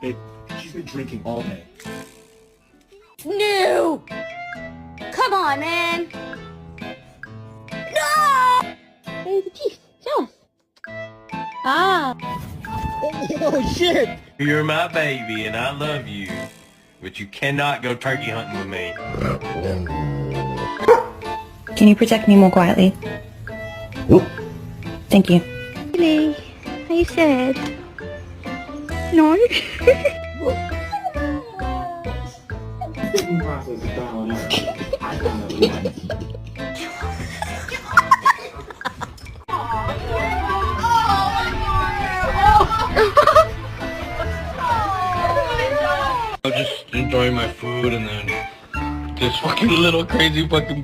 Babe, she's been drinking all day. No! Come on, man! No! There's a piece. Show us. Ah. Oh, shit! You're my baby and I love you, but you cannot go turkey hunting with me. Can you protect me more quietly? Thank you. Really? Are you sad? No? I'm just enjoying my food and then this fucking little crazy fucking